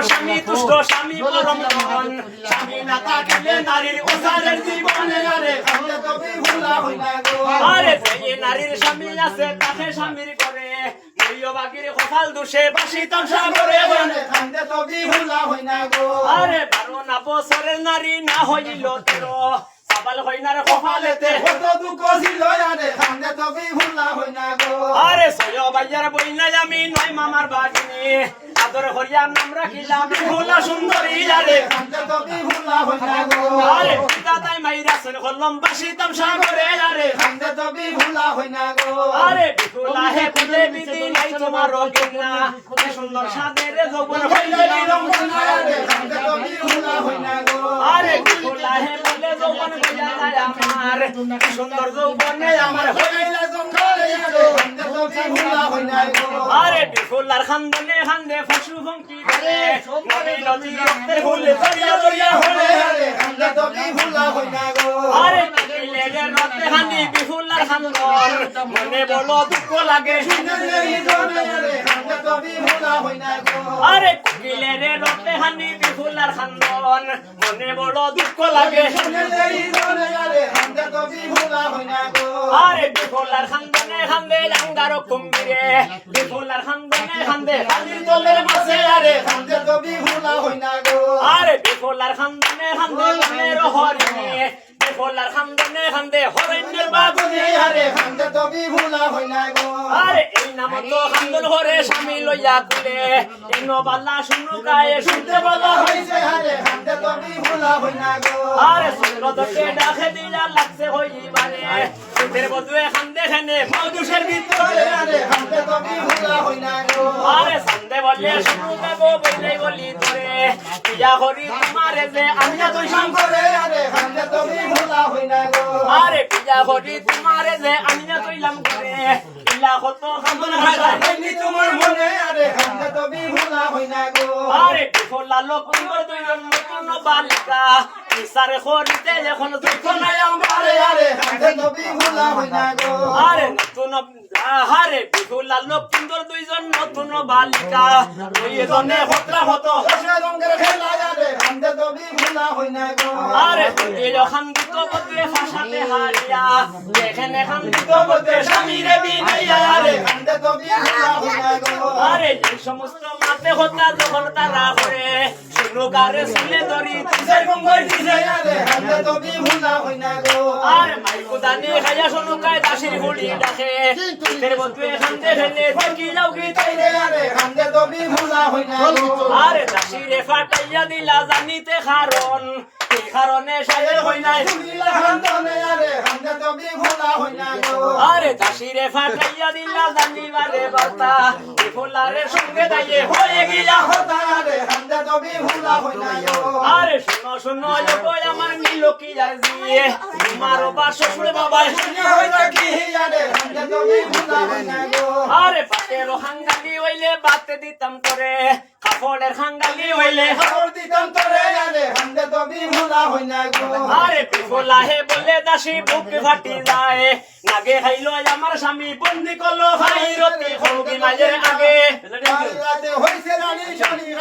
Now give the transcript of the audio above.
স্বামী তুষ্ট স্বামী পরম ধন স্বামী না থাকিলে নারীর ওসারের জীবনে আরে খান্দে তবে ভুলা হই না গো আরে যে নারীর স্বামী আছে তাকে স্বামীর করে মরিয় বাগির কপাল দোষে বাসি তামসা করে খান্দে তবে ভুলা হই না গো আরে 12 বছরের নারী না হইল 13 সাবাল হইনার কপালেতে কত দুঃখ ছিল আরে খান্দে তবে ভুলা হই না গো আরে সয় বাইয়ার বই নাই আমি নয় মামার বাগিনী আদর হরিয়া নাম রাখিলাম ভোলা সুন্দরী আরে খান্দে তবে ভুলা হই না গো আরে পিতা তাই মাইরা শুন কলম বাসি তামসা করে আরে খান্দে তবে ভুলা হই না গো আরে বিপুলা হে খুদে বিধি নাই তোমার কিনা কত সুন্দর সাদের যৌবন হইলে বিড়ম্বনা আরে খান্দে তবে ভুলা হই না গো আরে বিপুলা হে বলে যৌবন গয়া যায় আমার সুন্দর যৌবনে আমার হইলে জঙ্গলে আরে খান্দে তবে ভুলা হই না গো আরে বিপুলার খান্দনে খান্দে পশু ভঙ্কি করে নদী নদী রক্তের ফুলে দরিয়া দরিয়া হলে আরে খান্দে তবে ভুলা হই না গো আরে লেগে রতে হানি বিপুলার খান্দন মনে বড় দুঃখ লাগে খান্দে তবে ভুলা হই না গো আরে কুকিলের রতে হানি বিপুলার খান্দন মনে বড় দুঃখ লাগে আরে খান্দে তবে ভুলা হই না গো আরে বিপুলার খান্দনে খান্দে লাঙ্গার কুম্বিরে বিপুলার খান্দনে খান্দে খালির দলের মাঝে আরে খান্দে তবে ভুলা হই না গো আরে বিপুলার খান্দনে খান্দে মনের হরিণে বিপুলার খান্দনে খান্দে হরিণের বাগুনে আরে খান্দে তবে ভুলা হই না গো আরে এই নাম তো খান্দন হরে স্বামী লইয়া কুলে এই নবালা শুনু গায়ে শুনতে বলা হইছে আরে খান্দে তবে ভুলা হই না গো আরে সুন্দরকে ডাকে দিলা লাগছে হইবারে সুদের বদুয়ে খান্দে খানে মধুসের ভিতরে আরে খান্দে তবে ভুলা হই না গো আরে সন্দে বলে শুনু দেব বইলে বলি তোরে পিয়া হরি তোমারে যে আমি তুই করে আরে খান্দে তবে ভুলা হই না গো আরে পিয়া হরি তোমারে যে আমি তুইলাম করে ইলা কত খান্দন হাসা হইনি তোমার মনে আরে খান্দে তবে ভুলা হই না গো আরে বিফলা লোক দুইজন নতুন বালিকা ইসারে খরিতে এখন দুঃখ নাই আমারে আরে খান্দে তবে ভুলা হই না গো আরে নতুন আহারে বিফলা লোক দুইজন নতুন বালিকা দুইজনে হতরা হত রসে রঙের খেলা আরে খান্দে তবে ভুলা হই না গো আরে এই খান্দিত বদে ফাঁসাতে হারিয়া এখানে খান্দিত বদে স্বামীরে বিনাইয়া আরে খান্দে তবে ভুলা হই না গো আরে এই সমস্ত মাতে হতা যখন তারা করে শুনুকারে শুনে ধরি তুষের গঙ্গর দিছে আরে খান্দে তবে ভুলা হই না গো আরে মাইকু দানি খাইয়া শুনুকায় দাসির হুড়ি ডাকে তুষের বদুয়ে খান্দে ফেলে দেখি যাও কি তাইরে আরে খান্দে তবে ভুলা হই না গো আরে দাসিরে ফাটাইয়া দিলা জানিতে কারণ এই কারণে সাহের হই নাই দিলা খান্দনে আরে খান্দে তবে ভুলা হই না গো আরে দাসিরে ফাটাইয়া দিলা জানিবারে বার্তা এই ফুলারে সঙ্গে দাইয়ে হয়ে গিয়া হতা আরে খান্দে তবে ভুলা হই না গো আরে শুনো শুনো লোকই আমার মিলো কি আর দিয়ে তোমার বা শ্বশুর বাবা হই না কি আরে খান্দে তবে ভুলা হই না গো আরে পাটের হাঙ্গালি হইলে বাতে দিতাম করে কাপড়ের হাঙ্গালি হইলে খবর দিতাম তোরে আরে খান্দে তবে ভুলা হই না গো আরে বিফলা হে বলে দাসী বুক ফাটি যায় নাগে খাইলো আমার স্বামী বন্দি করলো ভাই রতি হলুকি মাঝের আগে রাতে হইছে রানী শনি